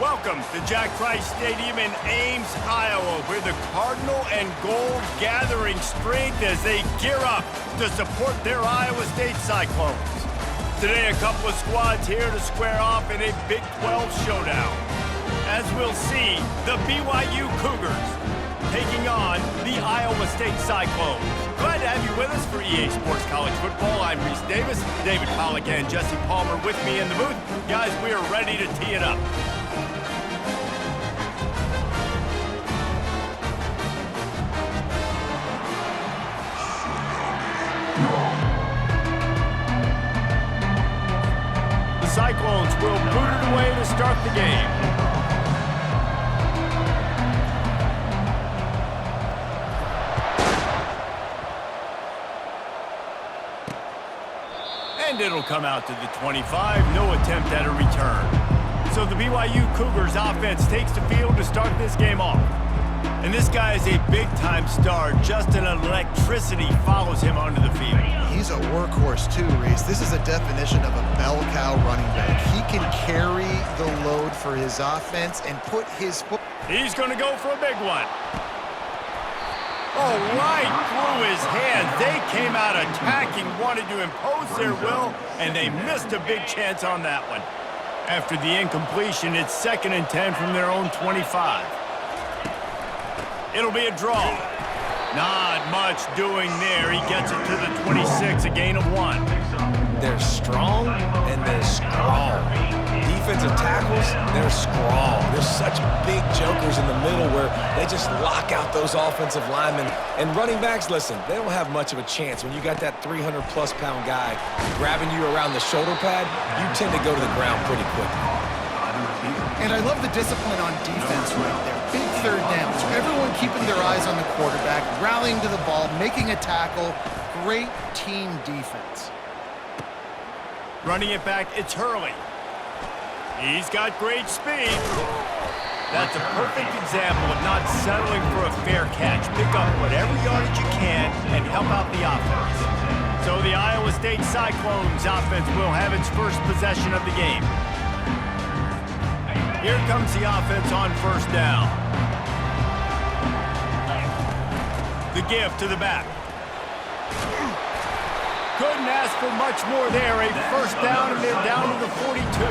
Welcome to Jack Trice Stadium in Ames, Iowa, where the Cardinal and Gold gathering strength as they gear up to support their Iowa State Cyclones. Today, a couple of squads here to square off in a Big 12 showdown. As we'll see, the BYU Cougars taking on the Iowa State Cyclones. Glad to have you with us for EA Sports College Football. I'm Reese Davis, David Pollack and Jesse Palmer with me in the booth. Guys, we are ready to tee it up. The Cyclones will boot it away to start the game. And it'll come out to the 25. No attempt at a return. So the BYU Cougars offense takes the field to start this game off. And this guy is a big-time star. Justin Electricity follows him onto the field. He's a workhorse too, Reese. This is a definition of a bell cow running back. He can carry the load for his offense and put his foot. He's going to go for a big one. Oh, right through his hand. They came out attacking, wanted to impose their will, and they missed a big chance on that one. After the incompletion, it's 2nd and 10 from their own 25. It'll be a draw. Not much doing there. He gets it to the 26, a gain of 1. They're strong and they're strong. Defensive tackles, they're strong. There's such big jokers in the middle where they just lock out those offensive linemen. And running backs, listen, they don't have much of a chance. When you got that 300-plus pound guy grabbing you around the shoulder pad, you tend to go to the ground pretty quickly. And I love the discipline on defense right there. Big third downs. Everyone keeping their eyes on the quarterback, rallying to the ball, making a tackle. Great team defense. Running it back, it's Hurley. He's got great speed. That's a perfect example of not settling for a fair catch. Pick up whatever yardage you can and help out the offense. So the Iowa State Cyclones offense will have its first possession of the game. Here comes the offense on first down. The give to the back. Couldn't ask for much more there. A first down, and they're down to the 42.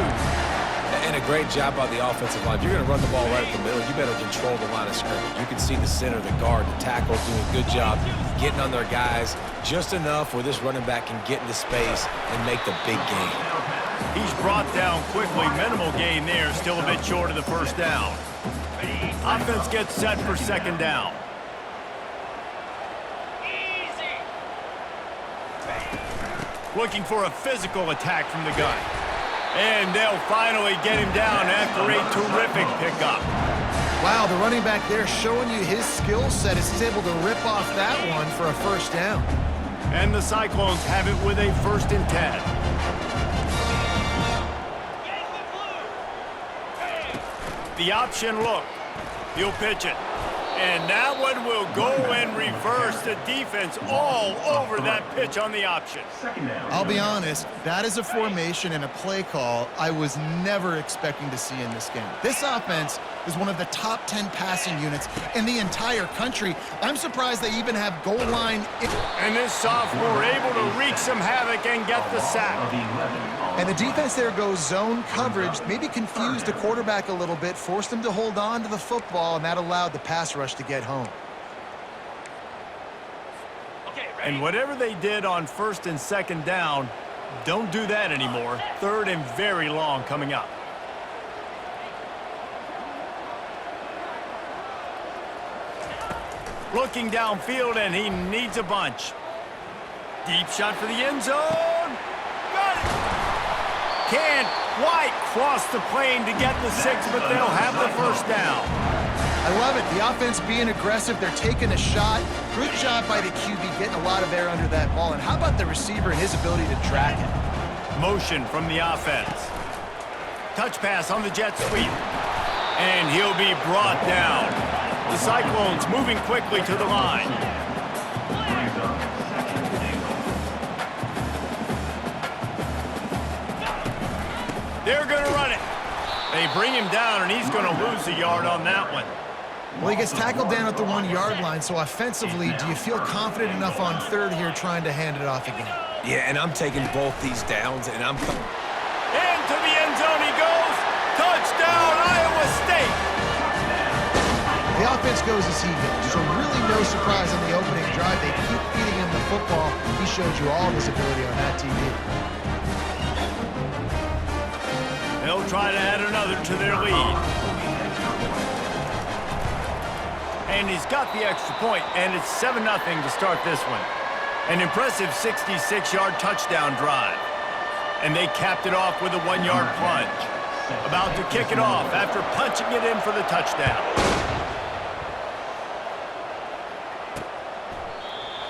And a great job by the offensive line. If you're going to run the ball right at the middle, you better control the line of scrimmage. You can see the center, the guard, the tackles doing a good job getting on their guys just enough where this running back can get into space and make the big game. He's brought down quickly. Minimal gain there. Still a bit short of the first down. Offense gets set for 2nd down. Looking for a physical attack from the gun. And they'll finally get him down after a terrific pickup. Wow, the running back there showing you his skill set as he's able to rip off that one for a first down. And the Cyclones have it with a 1st and 10. The option look. He'll pitch it. And that one will go and reverse. The defense all over that pitch on the option. I'll be honest, that is a formation and a play call I was never expecting to see in this game. This offense is one of the top 10 passing units in the entire country. I'm surprised they even have goal line. And this sophomore able to wreak some havoc and get the sack. And the defense there goes zone coverage, maybe confused the quarterback a little bit, forced him to hold on to the football, and that allowed the pass rush to get home. And whatever they did on 1st and 2nd down, don't do that anymore. 3rd and very long coming up. Looking downfield, and he needs a bunch. Deep shot for the end zone. Got it. Can't quite cross the plane to get the 6, but they'll have the first down. I love it. The offense being aggressive. They're taking a shot. Good job by the QB getting a lot of air under that ball. And how about the receiver and his ability to track it? Motion from the offense. Touch pass on the jet sweep. And he'll be brought down. The Cyclones moving quickly to the line. They're going to run it. They bring him down, and he's going to lose a yard on that one. Well, he gets tackled down at the 1-yard line, so offensively, do you feel confident enough on third here trying to hand it off again? Yeah, and I'm taking both these downs, and I'm coming. Into the end zone he goes. Touchdown, Iowa State. The offense goes as he goes, so really no surprise on the opening drive. They keep feeding him the football. He showed you all of his ability on that TV. They'll try to add another to their lead. And he's got the extra point, and it's 7-0 to start this one. An impressive 66-yard touchdown drive. And they capped it off with a 1-yard plunge. About to kick it off after punching it in for the touchdown.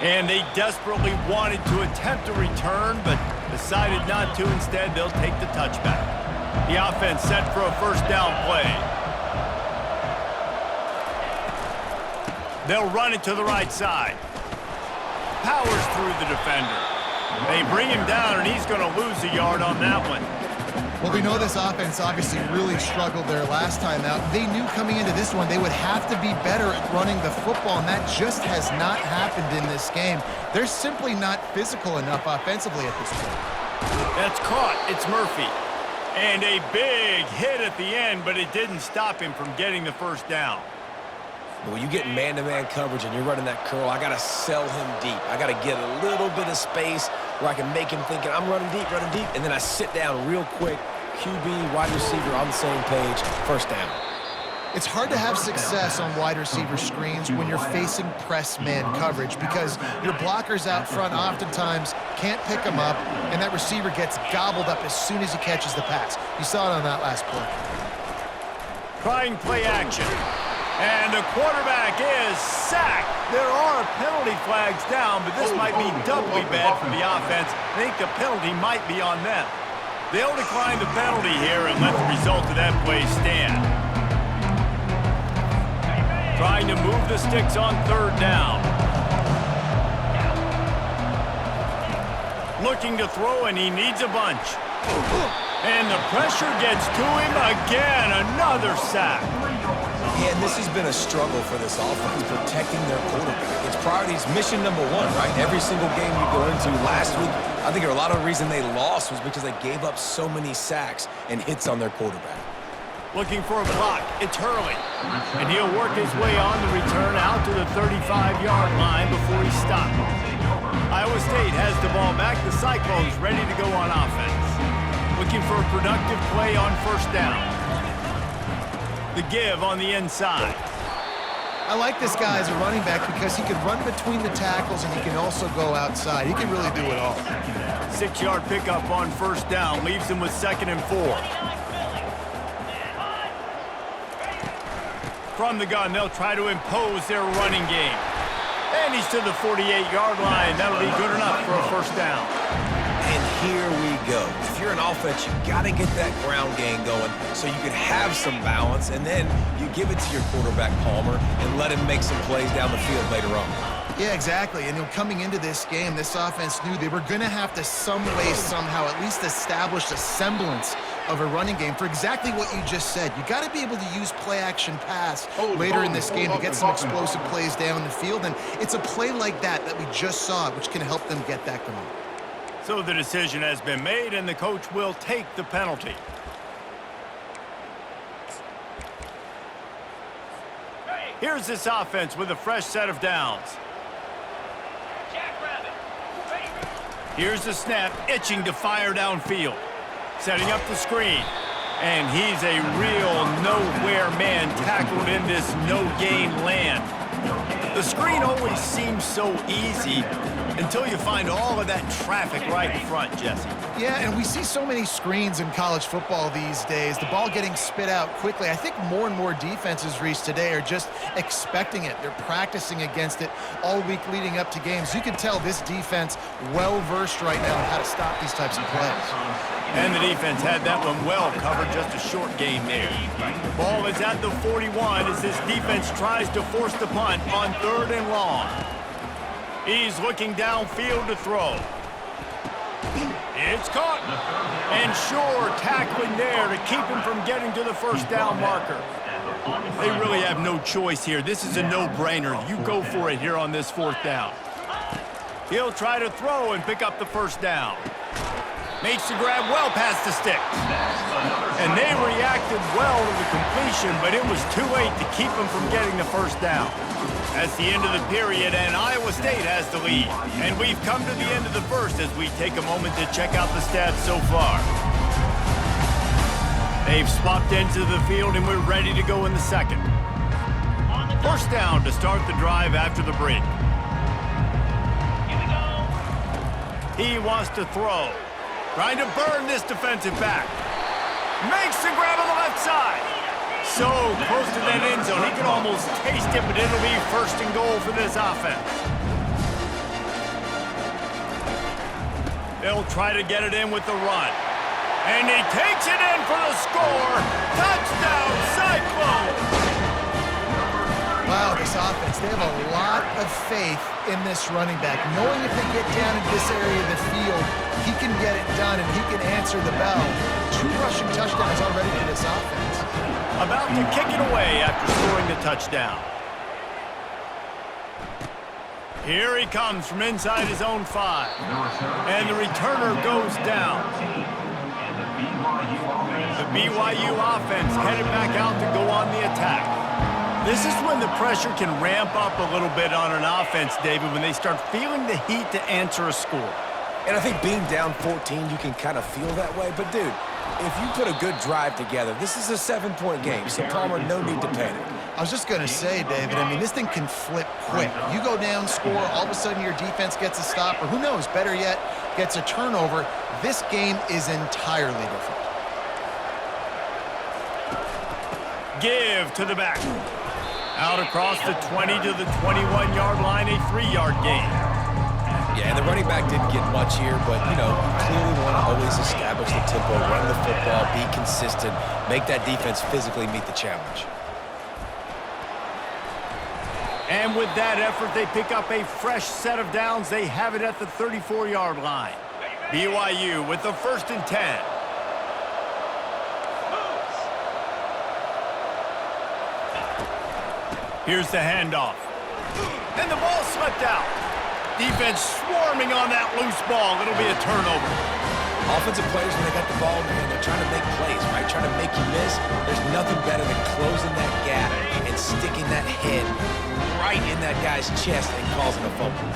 And they desperately wanted to attempt a return, but decided not to. Instead, they'll take the touchback. The offense set for a first down play. They'll run it to the right side. Powers through the defender. They bring him down, and he's going to lose a yard on that one. Well, we know this offense obviously really struggled their last time out. They knew coming into this one they would have to be better at running the football, and that just has not happened in this game. They're simply not physical enough offensively at this point. That's caught. It's Murphy. And a big hit at the end, but it didn't stop him from getting the first down. When you get man-to-man coverage and you're running that curl, I got to sell him deep. I got to get a little bit of space where I can make him thinking I'm running deep, and then I sit down real quick. QB, wide receiver on the same page, first down. It's hard to have success on wide receiver screens when you're facing press man coverage because your blockers out front oftentimes can't pick them up, and that receiver gets gobbled up as soon as he catches the pass. You saw it on that last play. Trying play action. And the quarterback is sacked. There are penalty flags down, but this might be doubly bad for the offense. I think the penalty might be on them. They'll decline the penalty here and let the result of that play stand. Trying to move the sticks on third down. Looking to throw, and he needs a bunch. And the pressure gets to him again. Another sack. Yeah, and this has been a struggle for this offense, protecting their quarterback. It's priorities, mission number one, right? Every single game you go into. Last week, I think a lot of the reason they lost was because they gave up so many sacks and hits on their quarterback. Looking for a block. It's Hurley. And he'll work his way on the return out to the 35-yard line before he stopped. Iowa State has the ball back. The Cyclones ready to go on offense. Looking for a productive play on first down. The give on the inside. I like this guy as a running back because he can run between the tackles and he can also go outside. He can really do it all. 6-yard pickup on first down leaves him with 2nd and 4. From the gun, they'll try to impose their running game. And he's to the 48-yard line. That'll be good enough for a first down. And here we go. If you're an offense, you got to get that ground game going so you can have some balance, and then you give it to your quarterback, Palmer, and let him make some plays down the field later on. Yeah, exactly. And coming into this game, this offense knew they were going to have to some way, somehow, at least establish a semblance of a running game for exactly what you just said. You got to be able to use play-action pass later in this game to get some explosive plays down the field, and it's a play like that that we just saw, which can help them get that going. So the decision has been made, and the coach will take the penalty. Here's this offense with a fresh set of downs. Here's the snap, itching to fire downfield. Setting up the screen. And he's a real nowhere man tackled in this no-gain land. The screen always seems so easy until you find all of that traffic right in front, Jesse. Yeah, and we see so many screens in college football these days, the ball getting spit out quickly. I think more and more defenses, Reese, today are just expecting it. They're practicing against it all week leading up to games. You can tell this defense well-versed right now on how to stop these types of plays. And the defense had that one well covered, just a short gain there. Ball is at the 41 as this defense tries to force the punt on 3rd and long. He's looking downfield to throw. It's caught. And sure, tackling there to keep him from getting to the first down marker. They really have no choice here. This is a no-brainer. You go for it here on this fourth down. He'll try to throw and pick up the first down. Makes the grab well past the sticks. And they reacted well to the completion, but it was too late to keep them from getting the first down. That's the end of the period, and Iowa State has the lead. And we've come to the end of the first as we take a moment to check out the stats so far. They've swapped into the field, and we're ready to go in the second. First down to start the drive after the break. He wants to throw. Trying to burn this defensive back. Makes the grab on the left side. So close to that end zone, he can almost taste it, but it'll be first and goal for this offense. They'll try to get it in with the run. And he takes it in for the score. Touchdown, Cyclones! Wow, this offense, they have a lot of faith in this running back, knowing if they get down in this area of the field, he can get it done and he can answer the bell. 2 rushing touchdowns already for this offense. About to kick it away after scoring the touchdown. Here he comes from inside his own 5. And the returner goes down. The BYU offense headed back out to go on the attack. This is when the pressure can ramp up a little bit on an offense, David, when they start feeling the heat to answer a score. And I think being down 14, you can kind of feel that way. But, dude, if you put a good drive together, this is a 7-point game. So, Palmer, no need to panic. I was just going to say, David, I mean, this thing can flip quick. You go down, score, all of a sudden your defense gets a stop, or who knows, better yet, gets a turnover. This game is entirely different. Give to the back. Out across the 20 to the 21-yard line, a 3-yard gain. Yeah, and the running back didn't get much here, but, you know, you clearly want to always establish the tempo, run the football, be consistent, make that defense physically meet the challenge. And with that effort, they pick up a fresh set of downs. They have it at the 34-yard line. BYU with the 1st and 10. Here's the handoff. And the ball slipped out. Defense swarming on that loose ball. It'll be a turnover. Offensive players, when they got the ball, man, they're trying to make plays, right? Trying to make you miss. There's nothing better than closing that gap and sticking that head right in that guy's chest and causing a fumble.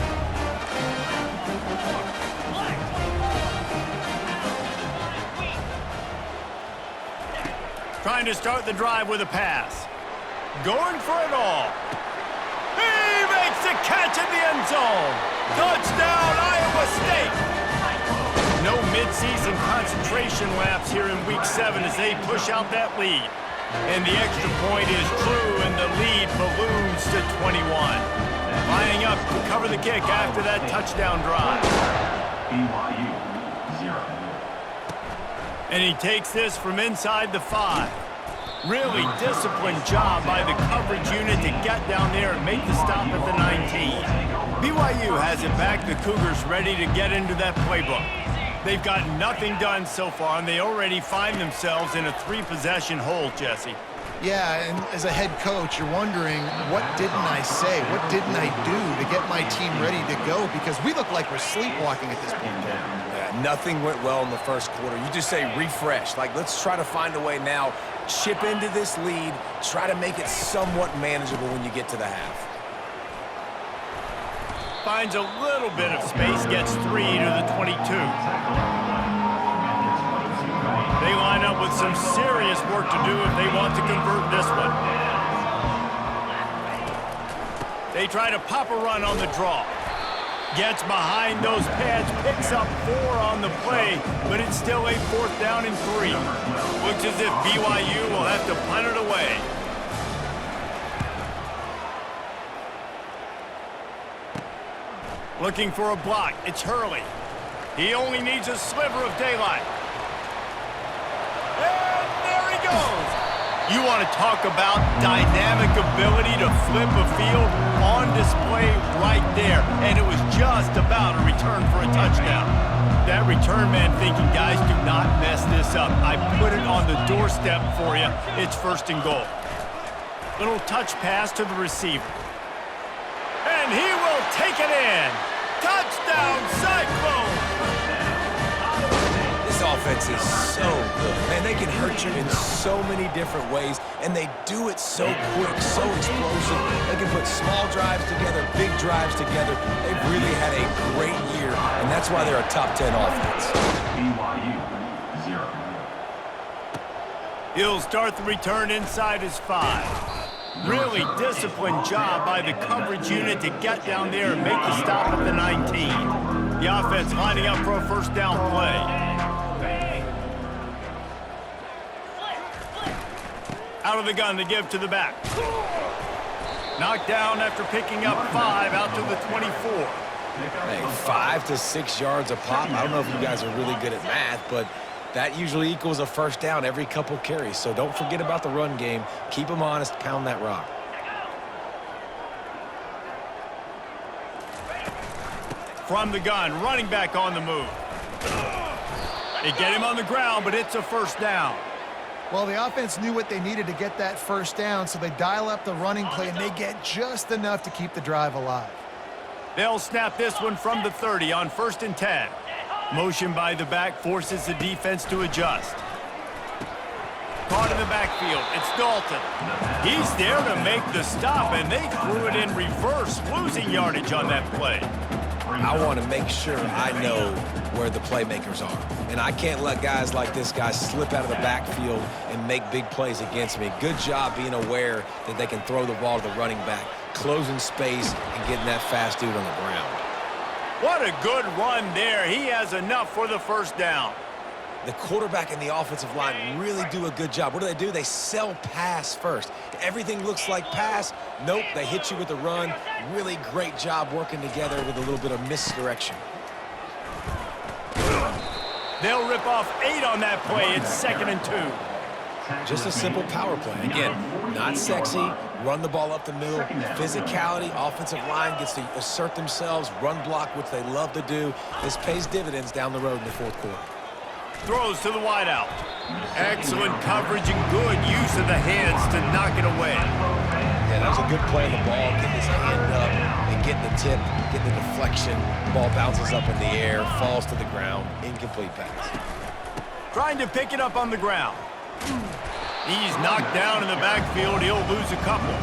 Trying to start the drive with a pass. Going for it all. He makes the catch in the end zone. Touchdown, Iowa State. No midseason concentration laps here in Week 7 as they push out that lead. And the extra point is true, and the lead balloons to 21. Lining up to cover the kick after that touchdown drive. And he takes this from inside the 5. Really disciplined job by the coverage unit to get down there and make the stop at the 19. BYU has it back. The Cougars ready to get into that playbook. They've got nothing done so far, and they already find themselves in a 3-possession hole, Jesse. Yeah, and as a head coach, you're wondering, what didn't I say? What didn't I do to get my team ready to go? Because we look like we're sleepwalking at this point. Yeah, nothing went well in the first quarter. You just say refresh. Like, let's try to find a way now. Chip into this lead. Try to make it somewhat manageable when you get to the half. Finds a little bit of space, gets 3 to the 22. They line up with some serious work to do if they want to convert this one. They try to pop a run on the draw. Gets behind those pads, picks up 4 on the play, but it's still a 4th down and 3. Looks as if BYU will have to punt it away. Looking for a block. It's Hurley. He only needs a sliver of daylight. And there he goes. You want to talk about dynamic ability to flip a field on display right there. And it was just about a return for a touchdown. That return man thinking, guys, do not mess this up. I put it on the doorstep for you. It's 1st and goal. Little touch pass to the receiver. And he will take it in. Touchdown, Cyclones! This offense is so good. Man, they can hurt you in so many different ways, and they do it so quick, so explosive. They can put small drives together, big drives together. They've really had a great year, and that's why they're a top 10 offense. BYU, 0. He'll start the return inside his 5. Really disciplined job by the coverage unit to get down there and make the stop at the 19. The offense lining up for a 1st down play. Out of the gun, they give to the back. Knocked down after picking up 5 out to the 24. Hey, 5 to 6 yards a pop. I don't know if you guys are really good at math, but that usually equals a 1st down every couple carries. So don't forget about the run game. Keep them honest, pound that rock. From the gun, running back on the move. They get him on the ground, but it's a 1st down. Well, the offense knew what they needed to get that 1st down, so they dial up the running play, and they get just enough to keep the drive alive. They'll snap this one from the 30 on 1st and 10. Motion by the back forces the defense to adjust. Caught in the backfield. It's Dalton. He's there to make the stop, and they threw it in reverse, losing yardage on that play. I want to make sure I know where the playmakers are. And I can't let guys like this guy slip out of the backfield and make big plays against me. Good job being aware that they can throw the ball to the running back, closing space and getting that fast dude on the ground. What a good run there. He has enough for the 1st down. The quarterback and the offensive line really do a good job. What do? They sell pass first. Everything looks like pass. Nope, they hit you with the run. Really great job working together with a little bit of misdirection. They'll rip off 8 on that play. It's 2nd and 2. Just a simple power play. Again, not sexy. Run the ball up the middle. Physicality, offensive line gets to assert themselves, run block, which they love to do. This pays dividends down the road in the 4th quarter. Throws to the wideout. Excellent coverage and good use of the hands to knock it away. Yeah, that was a good play on the ball, getting his hand up and getting the tip, getting the deflection. Ball bounces up in the air, falls to the ground, incomplete pass. Trying to pick it up on the ground. He's knocked down in the backfield. He'll lose a couple.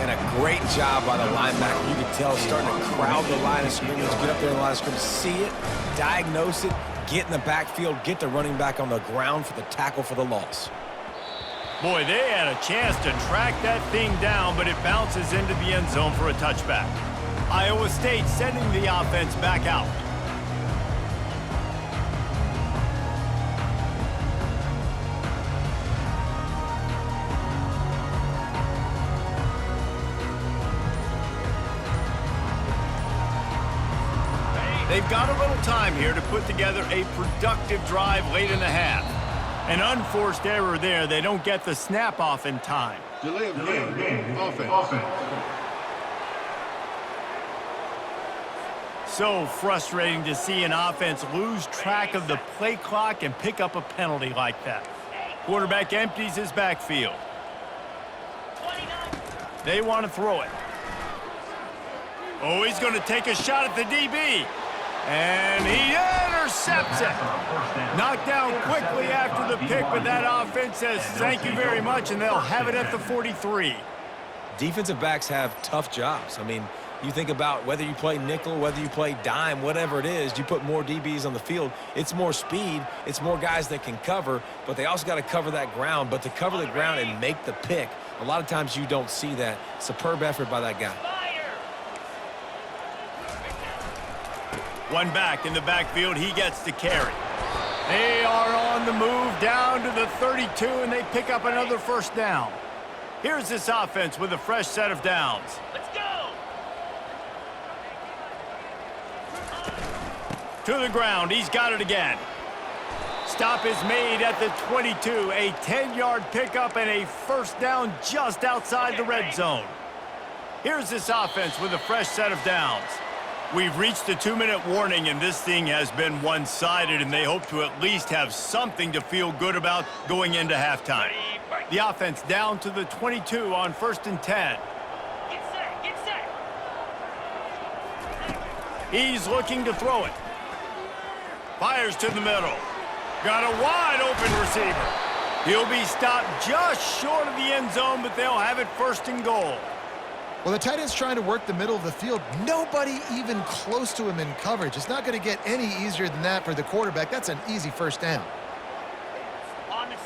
And a great job by the linebacker. You can tell starting to crowd the line of scrimmage, get up there in the line of scrimmage, see it, diagnose it, get in the backfield, get the running back on the ground for the tackle for the loss. Boy, they had a chance to track that thing down, but it bounces into the end zone for a touchback. Iowa State sending the offense back out. They've got a little time here to put together a productive drive late in the half. An unforced error there. They don't get the snap off in time. Delay of game. Offense. So frustrating to see an offense lose track of the play clock and pick up a penalty like that. Quarterback empties his backfield. They want to throw it. Oh, he's going to take a shot at the DB. And he intercepts it. Knocked down quickly after the pick, but that offense says thank you very much, and they'll have it at the 43. Defensive backs have tough jobs. I mean, you think about whether you play nickel, whether you play dime, whatever it is, you put more DBs on the field. It's more speed. It's more guys that can cover, but they also got to cover that ground. But to cover the ground and make the pick, a lot of times you don't see that. Superb effort by that guy. One back in the backfield, he gets to carry. They are on the move down to the 32, and they pick up another 1st down. Here's this offense with a fresh set of downs. Let's go! To the ground, he's got it again. Stop is made at the 22. A 10-yard pickup and a first down just outside the red zone. Here's this offense with a fresh set of downs. We've reached the 2-minute warning, and this thing has been one-sided, and they hope to at least have something to feel good about going into halftime. The offense down to the 22 on 1st and 10. Get set. He's looking to throw it. Fires to the middle. Got a wide-open receiver. He'll be stopped just short of the end zone, but they'll have it 1st and goal. Well, the tight end's trying to work the middle of the field. Nobody even close to him in coverage. It's not going to get any easier than that for the quarterback. That's an easy first down.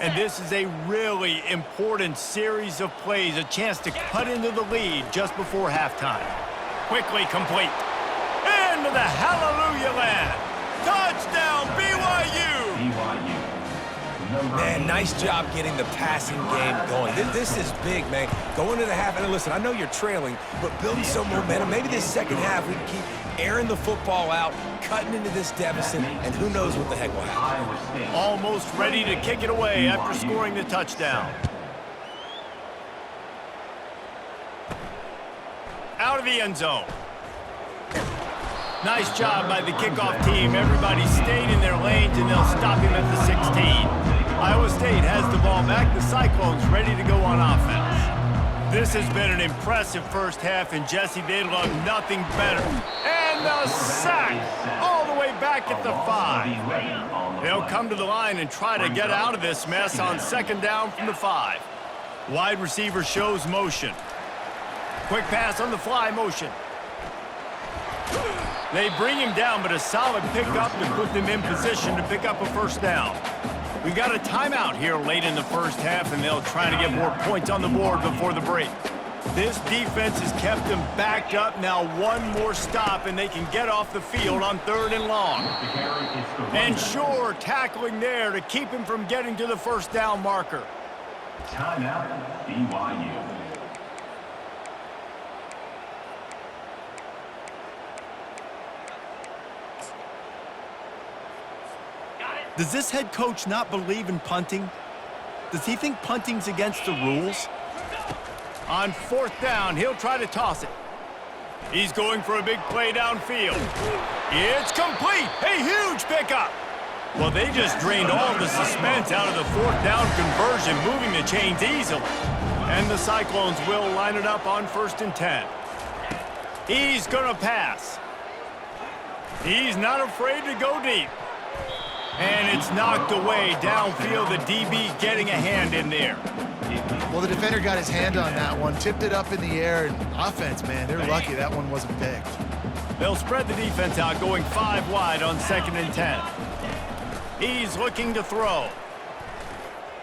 And this is a really important series of plays, a chance to cut into the lead just before halftime. Quickly complete. Into the hallelujah land. Touchdown, BYU! BYU. Man, nice job getting the passing game going. This is big, man. Going to the half, and listen, I know you're trailing, but building some momentum. Maybe this second half we can keep airing the football out, cutting into this deficit, and who knows what the heck will happen. Iowa State. Almost ready to kick it away after scoring the touchdown. Out of the end zone. Nice job by the kickoff team. Everybody stayed in their lanes, and they'll stop him at the 16. Iowa State has the ball back. The Cyclones ready to go on offense. This has been an impressive first half, and Jesse, they'd love nothing better. And the sack all the way back at the 5. They'll come to the line and try to get out of this mess on 2nd down from the 5. Wide receiver shows motion. Quick pass on the fly motion. They bring him down, but a solid pickup to put them in position to pick up a first down. We got a timeout here late in the first half, and they'll try to get more points on the board before the break. This defense has kept them backed up. Now one more stop, and they can get off the field on 3rd and long. And sure, tackling there to keep him from getting to the first down marker. Timeout, BYU. Does this head coach not believe in punting? Does he think punting's against the rules? On 4th down, he'll try to toss it. He's going for a big play downfield. It's complete. A huge pickup. Well, they just drained all the suspense out of the 4th down conversion, moving the chains easily. And the Cyclones will line it up on 1st and 10. He's going to pass. He's not afraid to go deep. And it's knocked away downfield. The DB getting a hand in there. Well, the defender got his hand on that one, tipped it up in the air, and offense, man, they're lucky that one wasn't picked. They'll spread the defense out, going 5 wide on 2nd and 10. He's looking to throw.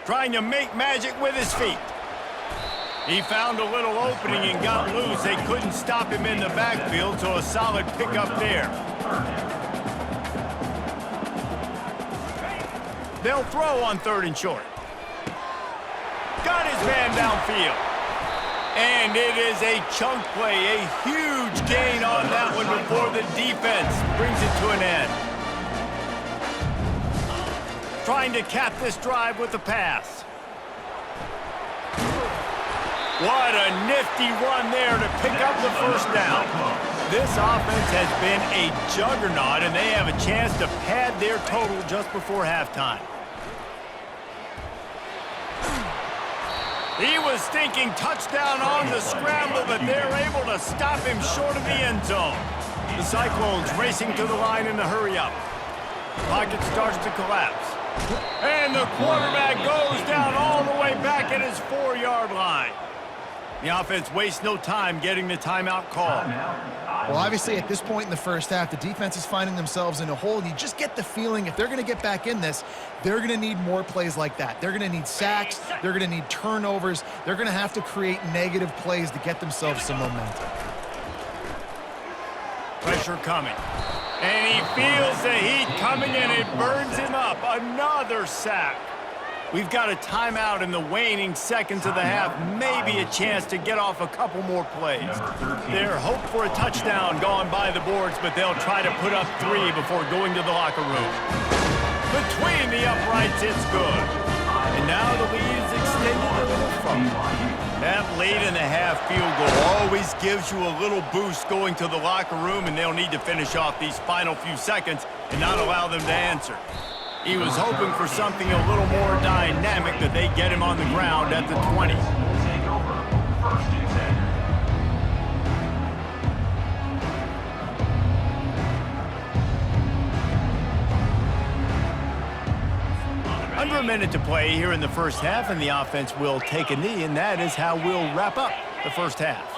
Trying to make magic with his feet. He found a little opening and got loose. They couldn't stop him in the backfield, so a solid pickup there. They'll throw on 3rd and short. Got his man downfield. And it is a chunk play, a huge gain on that one before the defense brings it to an end. Trying to cap this drive with the pass. What a nifty run there to pick up the first down. This offense has been a juggernaut, and they have a chance to pad their total just before halftime. He was thinking touchdown on the scramble, but they're able to stop him short of the end zone. The Cyclones racing to the line in the hurry-up. Pocket starts to collapse. And the quarterback goes down all the way back at his 4-yard line. The offense wastes no time getting the timeout called. Well, obviously, at this point in the first half, the defense is finding themselves in a hole. You just get the feeling if they're going to get back in this, they're going to need more plays like that. They're going to need sacks. They're going to need turnovers. They're going to have to create negative plays to get themselves some momentum. Pressure coming. And he feels the heat coming, and it burns him up. Another sack. We've got a timeout in the waning seconds of the half. Maybe a chance to get off a couple more plays. Their hope for a touchdown gone by the boards, but they'll try to put up 3 before going to the locker room. Between the uprights, it's good. And now the lead is extended a little further. That late-in-the-half field goal always gives you a little boost going to the locker room, and they'll need to finish off these final few seconds and not allow them to answer. He was hoping for something a little more dynamic, that they get him on the ground at the 20. Take over. First and 10. Under a minute to play here in the first half, and the offense will take a knee, and that is how we'll wrap up the first half.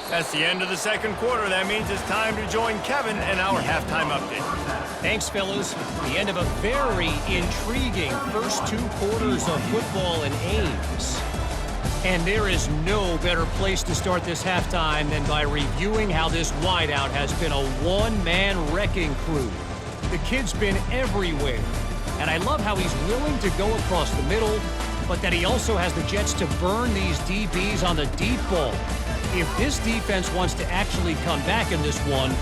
That's the end of the second quarter. That means it's time to join Kevin and our halftime update. Thanks, fellas. The end of a very intriguing first 2 quarters of football in Ames. And there is no better place to start this halftime than by reviewing how this wideout has been a one-man wrecking crew. The kid's been everywhere, and I love how he's willing to go across the middle, but that he also has the jets to burn these DBs on the deep ball. If this defense wants to actually come back in this one,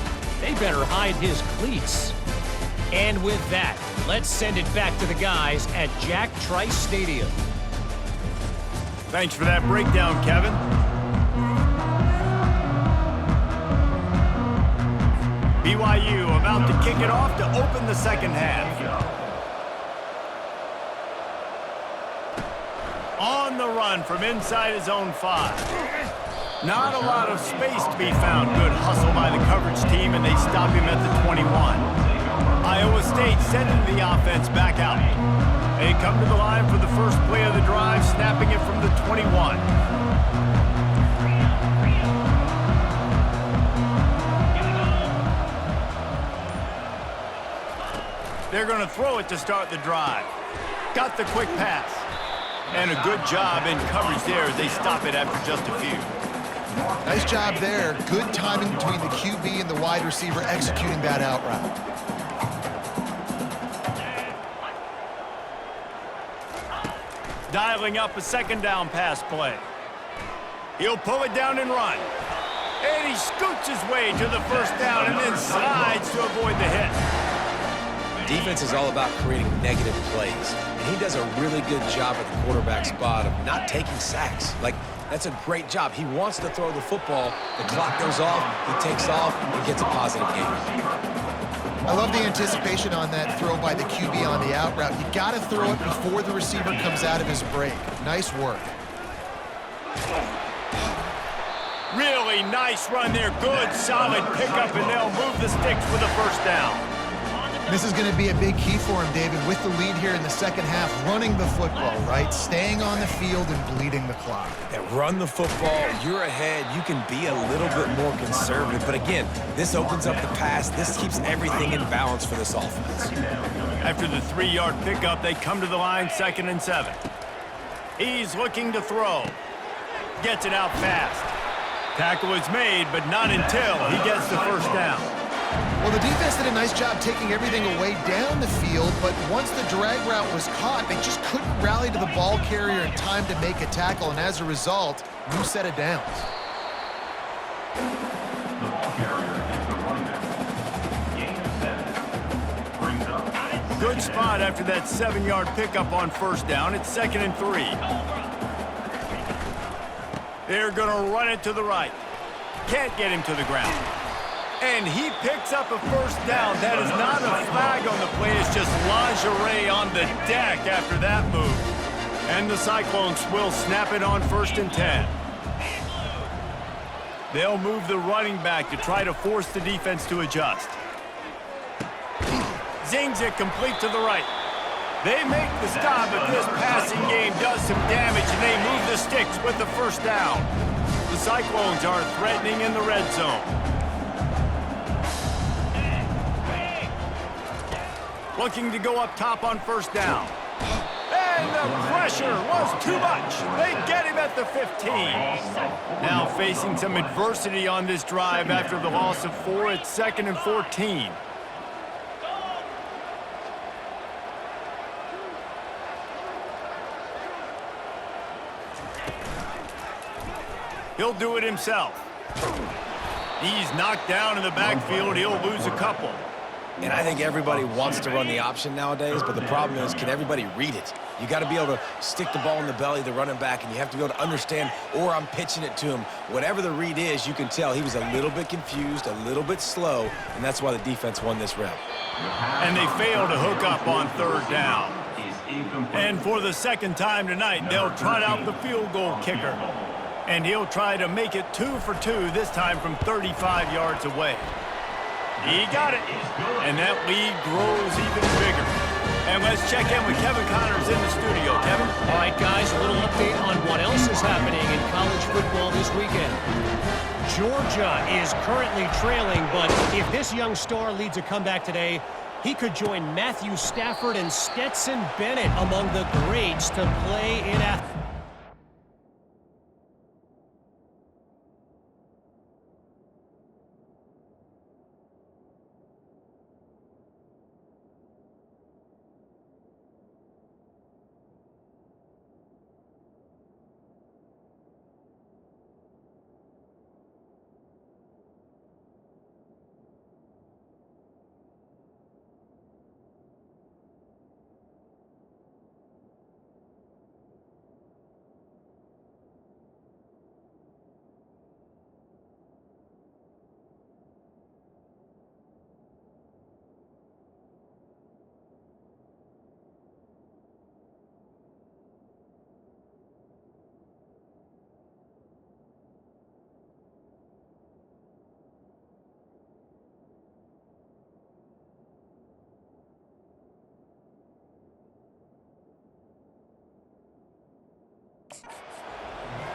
they better hide his cleats. And with that, let's send it back to the guys at Jack Trice Stadium. Thanks for that breakdown, Kevin. BYU about to kick it off to open the second half. On the run from inside his own 5. Not a lot of space to be found. Good hustle by the coverage team, and they stop him at the 21. Iowa State sending the offense back out. They come to the line for the first play of the drive, snapping it from the 21. They're going to throw it to start the drive. Got the quick pass. And a good job in coverage there as they stop it after just a few. Nice job there. Good timing between the QB and the wide receiver executing that out route. Dialing up a second down pass play. He'll pull it down and run. And he scoots his way to the first down and then slides to avoid the hit. Defense is all about creating negative plays, and he does a really good job at the quarterback spot of not taking sacks. Like, that's a great job. He wants to throw the football. The clock goes off, he takes off, and gets a positive gain. I love the anticipation on that throw by the QB on the out route. You got to throw it before the receiver comes out of his break. Nice work. Really nice run there. Good, solid pickup, and they'll move the sticks for the first down. This is going to be a big key for him, David, with the lead here in the second half, running the football, right? Staying on the field and bleeding the clock. Yeah, run the football, you're ahead, you can be a little bit more conservative. But again, this opens up the pass. This keeps everything in balance for this offense. After the 3-yard pickup, they come to the line, 2nd and 7. He's looking to throw. Gets it out fast. Tackle is made, but not until he gets the first down. Well, the defense did a nice job taking everything away down the field, but once the drag route was caught, they just couldn't rally to the ball carrier in time to make a tackle, and as a result, new set of downs. The ball carrier is the running back. Gain of 7. Brings up. Good spot after that 7-yard pickup on first down. It's 2nd and 3. They're going to run it to the right. Can't get him to the ground. And he picks up a first down. That is not a flag on the play. It's just lingerie on the deck after that move. And the Cyclones will snap it on 1st and 10. They'll move the running back to try to force the defense to adjust. Zings it complete to the right. They make the stop, but this passing game does some damage, and they move the sticks with the first down. The Cyclones are threatening in the red zone. Looking to go up top on first down. And the pressure was too much. They get him at the 15. Now facing some adversity on this drive after the loss of 4. It's 2nd and 14. He'll do it himself. He's knocked down in the backfield. He'll lose a couple. And I think everybody wants to run the option nowadays, but the problem is, can everybody read it? You got to be able to stick the ball in the belly of the running back, and you have to be able to understand, or I'm pitching it to him. Whatever the read is, you can tell he was a little bit confused, a little bit slow, and that's why the defense won this round. And they failed to hook up on third down. And for the second time tonight, they'll trot out the field goal kicker. And he'll try to make it 2 for 2, this time from 35 yards away. He got it, and that lead grows even bigger. And let's check in with Kevin Connors in the studio. Kevin? All right, guys, a little update on what else is happening in college football this weekend. Georgia is currently trailing, but if this young star leads a comeback today, he could join Matthew Stafford and Stetson Bennett among the greats to play in Athens.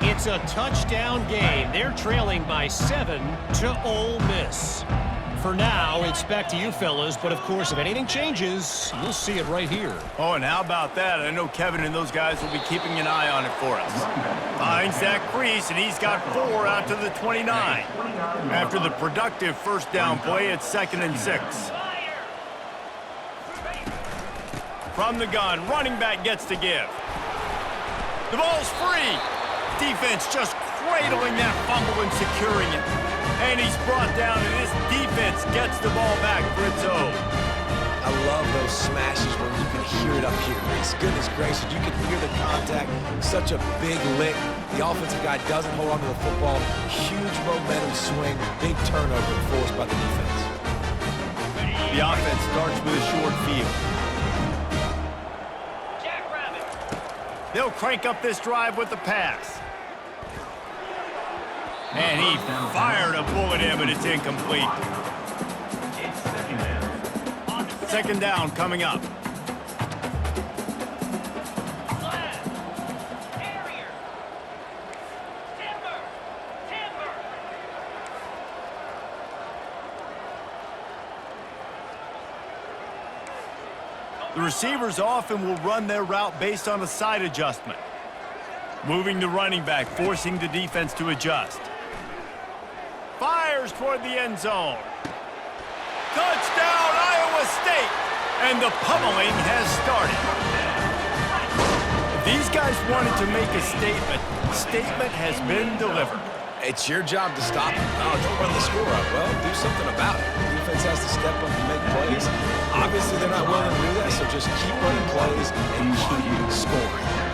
It's a touchdown game. They're trailing by 7 to Ole Miss. For now, it's back to you fellas, but of course, if anything changes, you'll see it right here. Oh, and how about that? I know Kevin and those guys will be keeping an eye on it for us. Finds that crease, and he's got 4 out to the 29. After the productive first down play, it's 2nd and 6. From the gun, running back gets to give. The ball's free. Defense just cradling that fumble and securing it. And he's brought down, and this defense gets the ball back for its own. I love those smashes where you can hear it up here. It's goodness gracious, you can hear the contact. Such a big lick. The offensive guy doesn't hold on to the football. Huge momentum swing. Big turnover forced by the defense. The offense starts with a short field. They'll crank up this drive with the pass. And he fired a bullet in, but it's incomplete. Second down coming up. The receivers often will run their route based on a side adjustment. Moving the running back, forcing the defense to adjust. Fires toward the end zone. Touchdown, Iowa State! And the pummeling has started. If these guys wanted to make a statement has been delivered. It's your job to stop them. Oh, don't run the score up. Well, do something about it. The defense has to step up and make plays. Obviously, they're not willing to do that, so just keep running plays and keep scoring.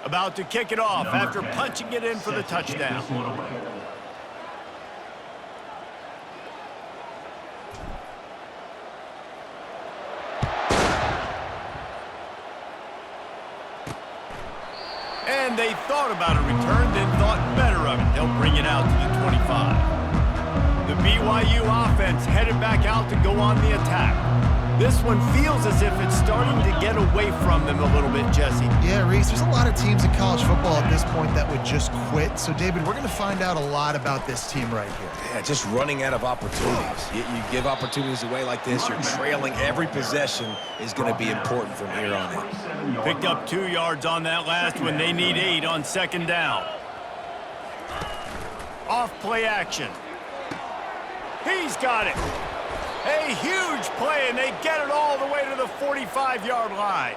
About to kick it off after punching it in for the touchdown. And they thought about a return, then thought better of it. They'll bring it out to the 25. The BYU offense headed back out to go on the attack. This one feels as if it's starting to get away from them a little bit, Jesse. Yeah, Reese, there's a lot of teams in college football at this point that would just quit. So, David, we're going to find out a lot about this team right here. Yeah, just running out of opportunities. You give opportunities away like this, you're trailing. Every possession is going to be important from here on in. Picked up 2 yards on that last one. They need 8 on second down. Off play action. He's got it. A huge play, and they get it all the way to the 45-yard line.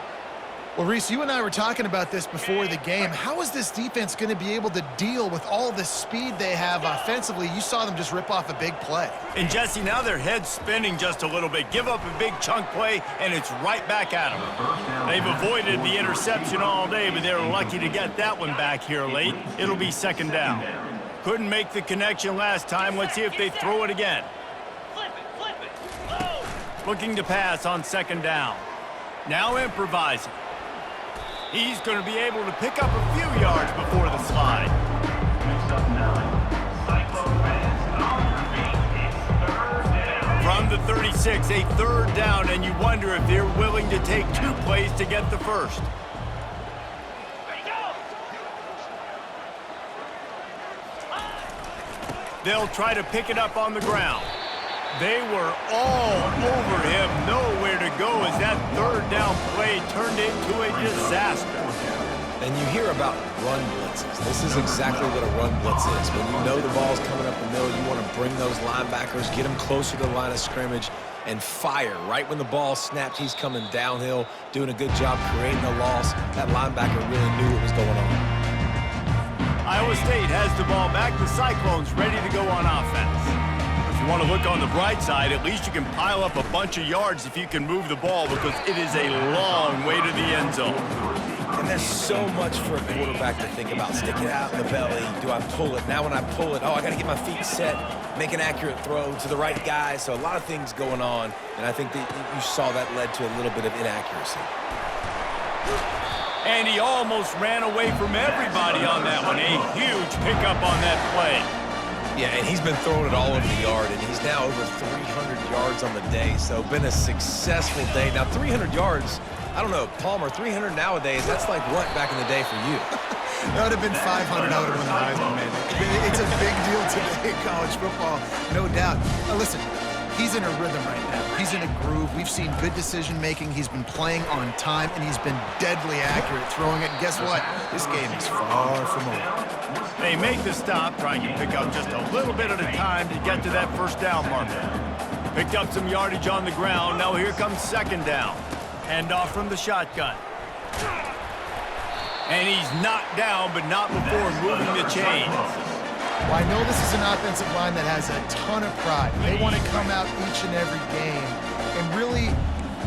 Well, Reese, you and I were talking about this before the game. How is this defense going to be able to deal with all the speed they have offensively? You saw them just rip off a big play. And, Jesse, now their head's spinning just a little bit. Give up a big chunk play, and it's right back at them. They've avoided the interception all day, but they're lucky to get that one back here late. It'll be second down. Couldn't make the connection last time. Let's see if they throw it again. Looking to pass on second down. Now improvising. He's going to be able to pick up a few yards before the slide. From the 36, a third down, and you wonder if they're willing to take 2 plays to get the first. They'll try to pick it up on the ground. They were all over him, nowhere to go as that third down play turned into a disaster. And you hear about run blitzes. This is exactly what a run blitz is. When you know the ball's coming up the middle, you want to bring those linebackers, get them closer to the line of scrimmage, and fire. Right when the ball snapped, he's coming downhill, doing a good job creating a loss. That linebacker really knew what was going on. Iowa State has the ball back. The Cyclones ready to go on offense. If you want to look on the bright side, at least you can pile up a bunch of yards if you can move the ball, because it is a long way to the end zone. And there's so much for a quarterback to think about. Stick it out in the belly. Do I pull it? Now when I pull it, I got to get my feet set, make an accurate throw to the right guy. So a lot of things going on, and I think that you saw that led to a little bit of inaccuracy. And he almost ran away from everybody on that one. A huge pickup on that play. Yeah, and he's been throwing it all over the yard, and he's now over 300 yards on the day. So been a successful day. Now 300 yards, I don't know, Palmer, 300 nowadays, that's like what back in the day for you? That would have been 500. I would have won the Heisman, man. It's a big deal today in college football, no doubt. Now, listen, he's in a rhythm right now. He's in a groove. We've seen good decision-making. He's been playing on time, and he's been deadly accurate throwing it. And guess what? This game is far from over. They make the stop, trying to pick up just a little bit at a time to get to that first down marker. Picked up some yardage on the ground. Now here comes second down. Hand off from the shotgun. And he's knocked down, but not before moving the chains. Well, I know this is an offensive line that has a ton of pride. They want to come out each and every game and really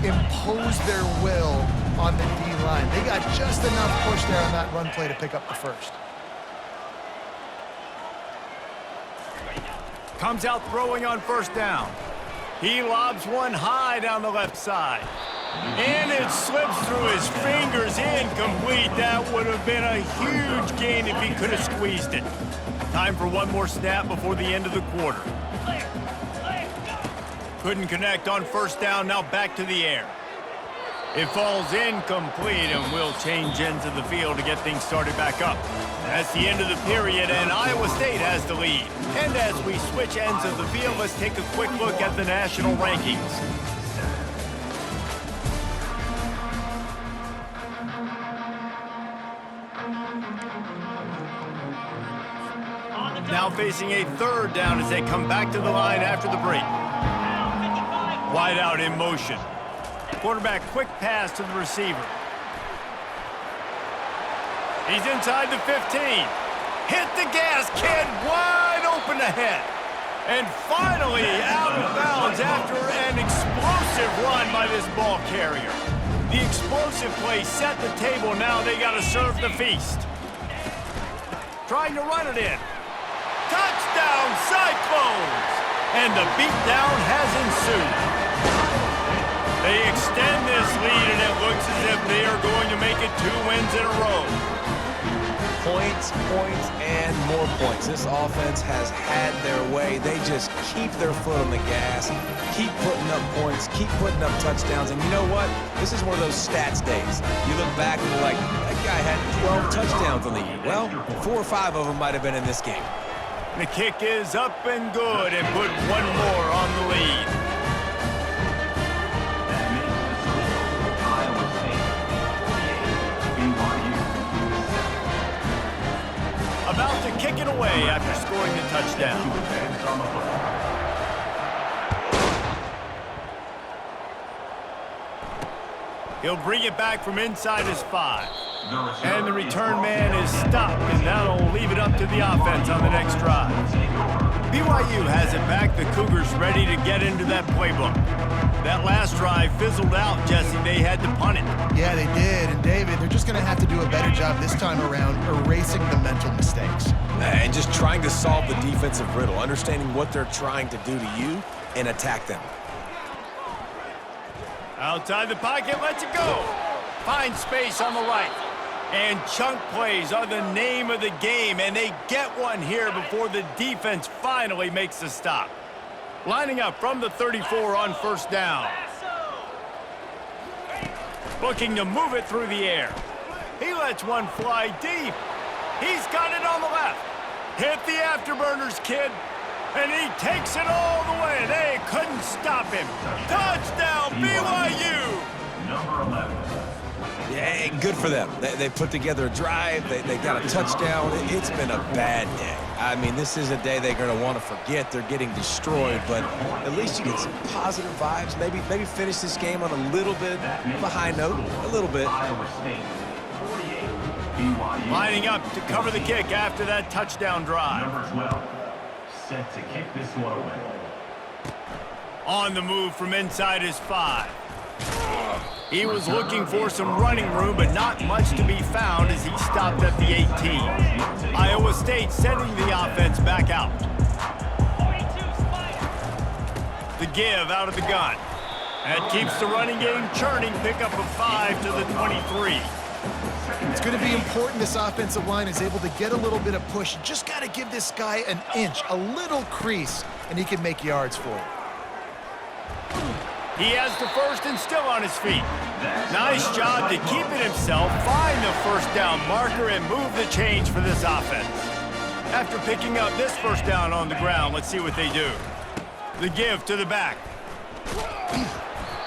impose their will on the D-line. They got just enough push there on that run play to pick up the first. Comes out throwing on first down. He lobs one high down the left side. And it slips through his fingers, incomplete. That would have been a huge gain if he could have squeezed it. Time for one more snap before the end of the quarter. Couldn't connect on first down, now back to the air. It falls incomplete, and we'll change ends of the field to get things started back up. That's the end of the period, and Iowa State has the lead. And as we switch ends of the field, let's take a quick look at the national rankings. Now facing a third down as they come back to the line after the break. Wide out in motion. Quarterback quick pass to the receiver. He's inside the 15. Hit the gas, kid, wide open ahead. And finally out of bounds after an explosive run by this ball carrier. The explosive play set the table. Now they got to serve the feast. Trying to run it in. Touchdown, Cyclones! And the beatdown has ensued. They extend this lead, and it looks as if they are going to make it 2 wins in a row. points, points, and more points. This offense has had their way. They just keep their foot on the gas, keep putting up points, keep putting up touchdowns. And you know what? This is one of those stats days. You look back and you're like, that guy had 12 touchdowns on the year. Well, 4 or 5 of them might have been in this game. The kick is up and good and put one more on the lead. That makes the score Iowa State 48, BYU 7. About to kick it away after scoring the touchdown. To advance on the football. He'll bring it back from inside his 5. And the return man is stopped, and that'll leave it up to the offense on the next drive. BYU has it back. The Cougars ready to get into that playbook. That last drive fizzled out, Jesse. They had to punt it. Yeah, they did. And, David, they're just going to have to do a better job this time around erasing the mental mistakes. And just trying to solve the defensive riddle, understanding what they're trying to do to you and attack them. Outside the pocket, lets it go. Finds space on the right. And chunk plays are the name of the game, and they get one here before the defense finally makes the stop. Lining up from the 34 on first down. Looking to move it through the air. He lets one fly deep. He's got it on the left. Hit the afterburners, kid. And he takes it all the way. They couldn't stop him. Touchdown, BYU! Number 11. Yeah, good for them. They put together a drive. They got a touchdown. It's been a bad day. I mean, this is a day they're going to want to forget. They're getting destroyed, but at least you get some positive vibes. Maybe finish this game on a little bit of a high note, a little bit. Iowa State 48, BYU. Lining up to cover the kick after that touchdown drive. Number 12. Set to kick this one away. On the move from inside his 5. He was looking for some running room, but not much to be found as he stopped at the 18. Iowa State sending the offense back out. The give out of the gun. That keeps the running game churning. Pick up a 5 to the 23. It's going to be important this offensive line is able to get a little bit of push. You just got to give this guy an inch, a little crease, and he can make yards for it. He has the first and still on his feet. Nice job to keep it himself, find the first down marker, and move the change for this offense. After picking up this first down on the ground, let's see what they do. The give to the back.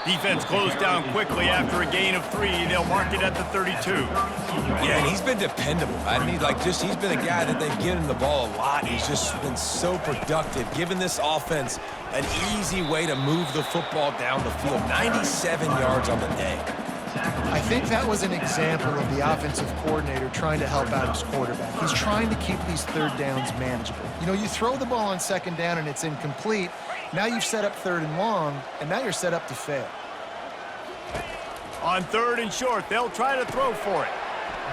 Defense closed down quickly after a gain of 3. They'll mark it at the 32. Yeah, and he's been dependable. I mean, he's been a guy that they've given the ball a lot. He's just been so productive, giving this offense an easy way to move the football down the field. 97 yards on the day. I think that was an example of the offensive coordinator trying to help out his quarterback. He's trying to keep these third downs manageable. You know, you throw the ball on second down and it's incomplete. Now you've set up third and long, and now you're set up to fail. On third and short, they'll try to throw for it.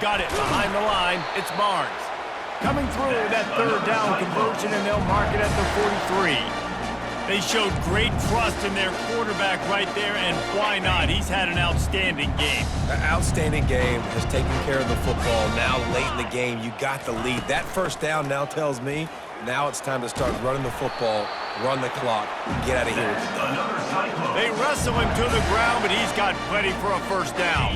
Got it behind the line. It's Barnes. Coming through that third down conversion, and they'll mark it at the 43. They showed great trust in their quarterback right there, and why not? He's had an outstanding game. An outstanding game, has taken care of the football. Now late in the game, you got the lead. That first down now tells me now it's time to start running the football, run the clock, and get out of here with the done. They wrestle him to the ground, but he's got plenty for a first down.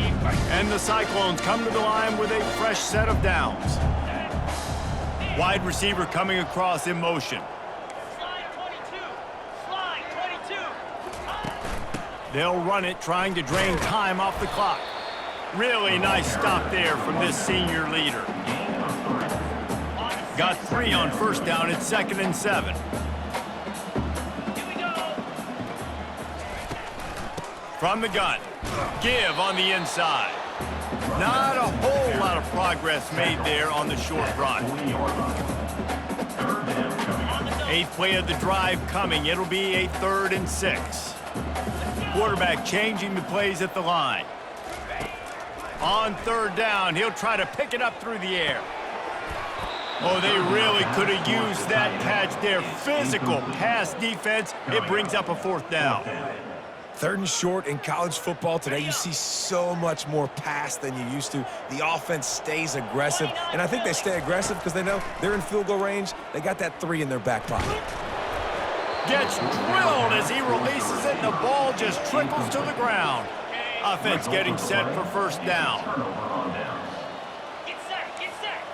And the Cyclones come to the line with a fresh set of downs. Wide receiver coming across in motion. They'll run it, trying to drain time off the clock. Really nice stop there from this senior leader. Got 3 on first down. It's 2nd and 7. From the gun. Give on the inside. Not a whole lot of progress made there on the short run. 8th play of the drive coming. It'll be a 3rd and 6. Quarterback changing the plays at the line. On third down, he'll try to pick it up through the air. Oh, they really could have used that catch there. Physical pass defense. It brings up a 4th down. 3rd and short in college football today, you see so much more pass than you used to. The offense stays aggressive, and I think they stay aggressive because they know they're in field goal range. They got that 3 in their back pocket. Gets drilled as he releases it, and the ball just trickles to the ground. Offense getting set for first down. Get set, get set.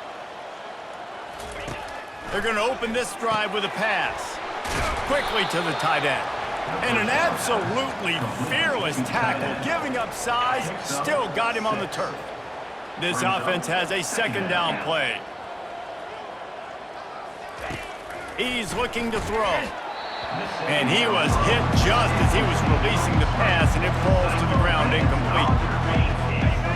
They're going to open this drive with a pass. Quickly to the tight end. And an absolutely fearless tackle, giving up size, still got him on the turf. This offense has a 2nd down play. He's looking to throw. And he was hit just as he was releasing the pass, and it falls to the ground incomplete.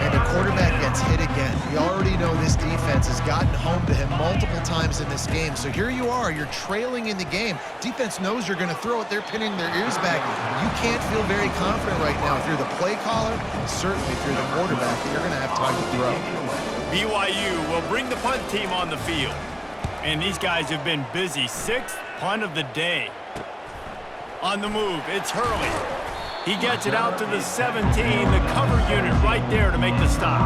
And the quarterback gets hit again. We already know this defense has gotten home to him multiple times in this game. So here you are, you're trailing in the game. Defense knows you're going to throw it. They're pinning their ears back. You can't feel very confident right now if you're the play caller, certainly if you're the quarterback, that you're going to have time to throw. BYU will bring the punt team on the field. And these guys have been busy. 6th punt of the day. On the move, it's Hurley. He gets it out to the 17, the cover unit right there to make the stop.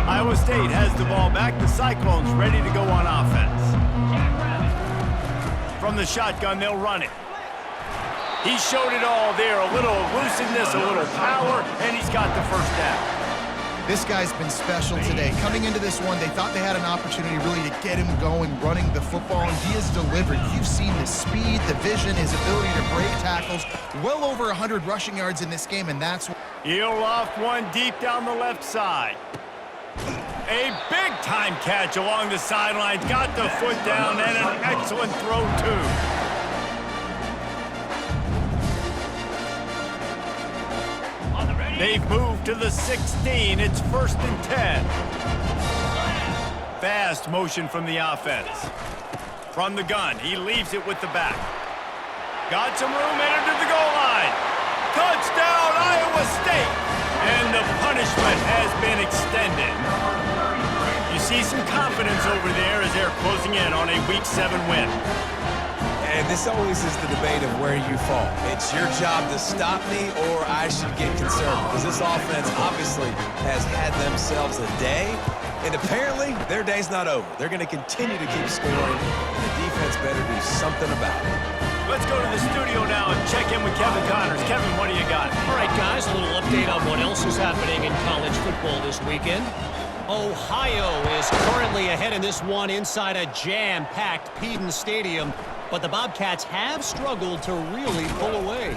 Iowa State has the ball back. The Cyclones ready to go on offense. From the shotgun, they'll run it. He showed it all there. A little elusiveness, a little power, and he's got the first down. This guy's been special today. Coming into this one, they thought they had an opportunity really to get him going, running the football, and he has delivered. You've seen the speed, the vision, his ability to break tackles. Well over 100 rushing yards in this game, and that's... He'll loft one deep down the left side. A big-time catch along the sidelines. Got the foot down, and an excellent throw, too. They've moved to the 16. It's 1st and 10. Fast motion from the offense. From the gun, he leaves it with the back. Got some room, entered to the goal line. Touchdown, Iowa State! And the punishment has been extended. You see some confidence over there as they're closing in on a Week 7 win. And this always is the debate of where you fall. It's your job to stop me or I should get concerned, because this offense obviously has had themselves a day, and apparently their day's not over. They're going to continue to keep scoring, and the defense better do something about it. Let's go to the studio now and check in with Kevin Connors. Kevin, what do you got? All right, guys, a little update on what else is happening in college football this weekend. Ohio is currently ahead in this one inside a jam-packed Peden Stadium, but the Bobcats have struggled to really pull away.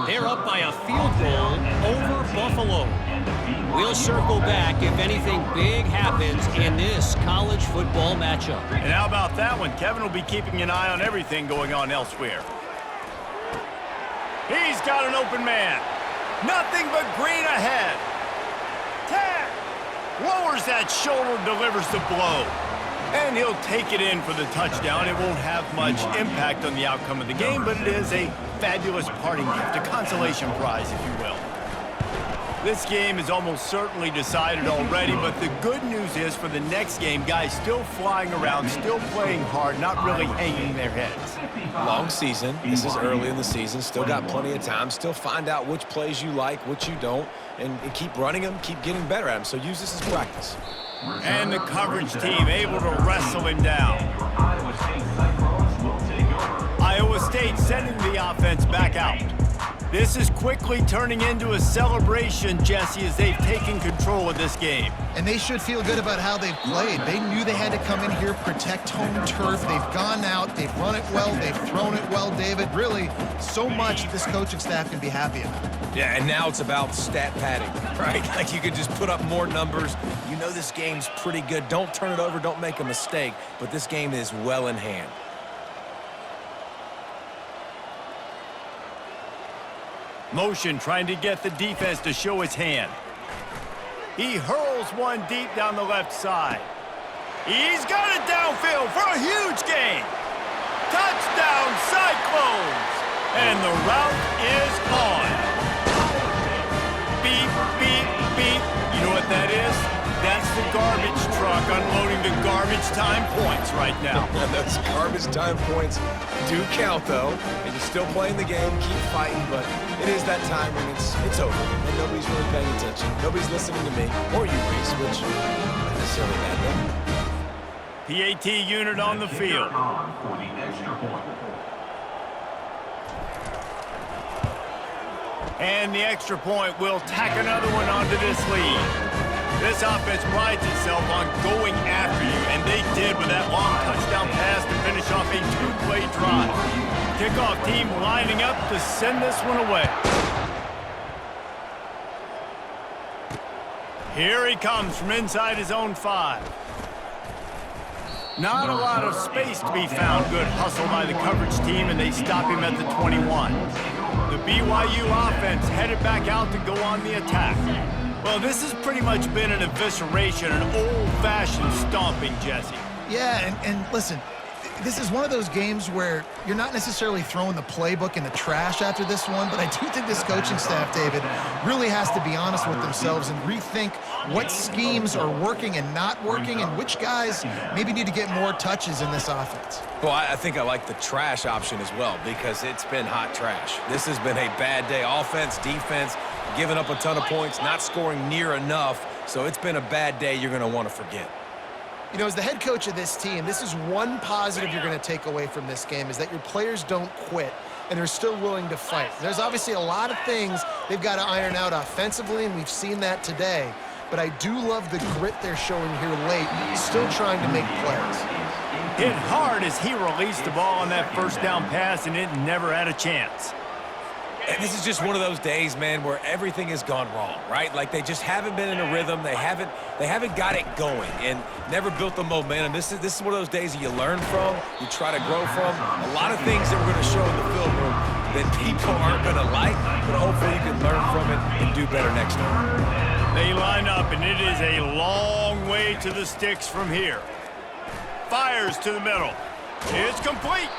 They're up by a field goal over Buffalo. We'll circle back if anything big happens in this college football matchup. And how about that one? Kevin will be keeping an eye on everything going on elsewhere. He's got an open man. Nothing but green ahead. Tag. Lowers that shoulder, delivers the blow. And he'll take it in for the touchdown. It won't have much impact on the outcome of the game, but it is a fabulous parting gift, a consolation prize, if you will. This game is almost certainly decided already, but the good news is for the next game, guys still flying around, still playing hard, not really hanging their heads. Long season. This is early in the season. Still got plenty of time. Still find out which plays you like, which you don't, and keep running them, keep getting better at them. So use this as practice. And the coverage team able to wrestle him down. Iowa State sending the offense back out. This is quickly turning into a celebration, Jesse, as they've taken control of this game. And they should feel good about how they've played. They knew they had to come in here, protect home turf. They've gone out, they've run it well, they've thrown it well, David. Really, so much that this coaching staff can be happy about. Yeah, and now it's about stat padding, right? Like you could just put up more numbers. You know this game's pretty good. Don't turn it over, don't make a mistake, but this game is well in hand. Motion trying to get the defense to show his hand. He hurls one deep down the left side. He's got it downfield for a huge gain. Touchdown, Cyclones! And the route is on. Beep, beep, beep. You know what that is? that's the garbage truck unloading the garbage time points right now. And those garbage time points do count, though. And you're still playing the game, keep fighting, but it is that time when it's over. And nobody's really paying attention. Nobody's listening to me or you, Reese, which not necessarily a bad thing. PAT unit on the field. On for the extra point. And the extra point will tack another one onto this lead. This offense prides itself on going after you, and they did with that long touchdown pass to finish off a two-play drive. Kickoff team lining up to send this one away. Here he comes from inside his own 5. Not a lot of space to be found. Good hustle by the coverage team, and they stop him at the 21. The BYU offense headed back out to go on the attack. Well, this has pretty much been an evisceration, an old-fashioned stomping, Jesse. Yeah, and listen, this is one of those games where you're not necessarily throwing the playbook in the trash after this one, but I do think this coaching staff, David, really has to be honest with themselves and rethink what schemes are working and not working and which guys maybe need to get more touches in this offense. Well, I think I like the trash option as well because it's been hot trash. This has been a bad day. Offense, defense, giving up a ton of points, not scoring near enough. So it's been a bad day you're going to want to forget. You know, as the head coach of this team, this is one positive you're going to take away from this game is that your players don't quit and they're still willing to fight. There's obviously a lot of things they've got to iron out offensively, and we've seen that today. But I do love the grit they're showing here late, still trying to make plays. Hit hard as he released the ball on that first down pass, and it never had a chance. And this is just one of those days, man, where everything has gone wrong, right? Like they just haven't been in a rhythm. They haven't got it going and never built the momentum. This is one of those days that you learn from, you try to grow from. A lot of things that we're going to show in the film room that people aren't going to like, but hopefully you can learn from it and do better next time. They line up, and it is a long way to the sticks from here. Fires to the middle. It's complete.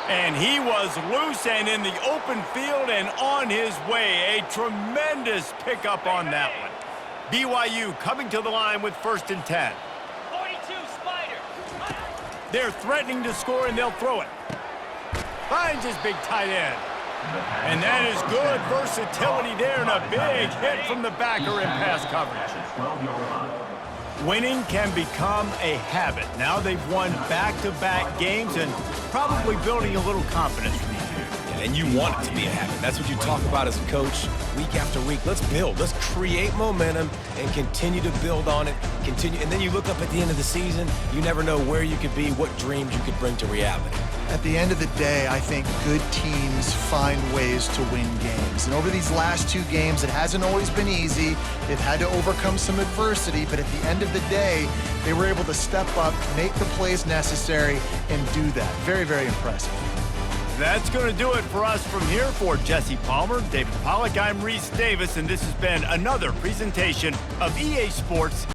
And he was loose and in the open field and on his way. A tremendous pickup on that one. BYU coming to the line with 1st and 10. 42 Spider. They're threatening to score, and they'll throw it. Finds his big tight end. And that is good versatility there, and a big hit from the backer in pass coverage. Winning can become a habit. Now they've won back-to-back games and probably building a little confidence from each other. And you want it to be a habit. That's what you talk about as a coach week after week. Let's build. Let's create momentum and continue to build on it. Continue, and then you look up at the end of the season, you never know where you could be, what dreams you could bring to reality. At the end of the day, I think good teams find ways to win games. And over these last 2 games, it hasn't always been easy. They've had to overcome some adversity, but at the end of the day, they were able to step up, make the plays necessary, and do that. Very, very impressive. That's going to do it for us from here. For Jesse Palmer, David Pollack, I'm Reese Davis, and this has been another presentation of EA Sports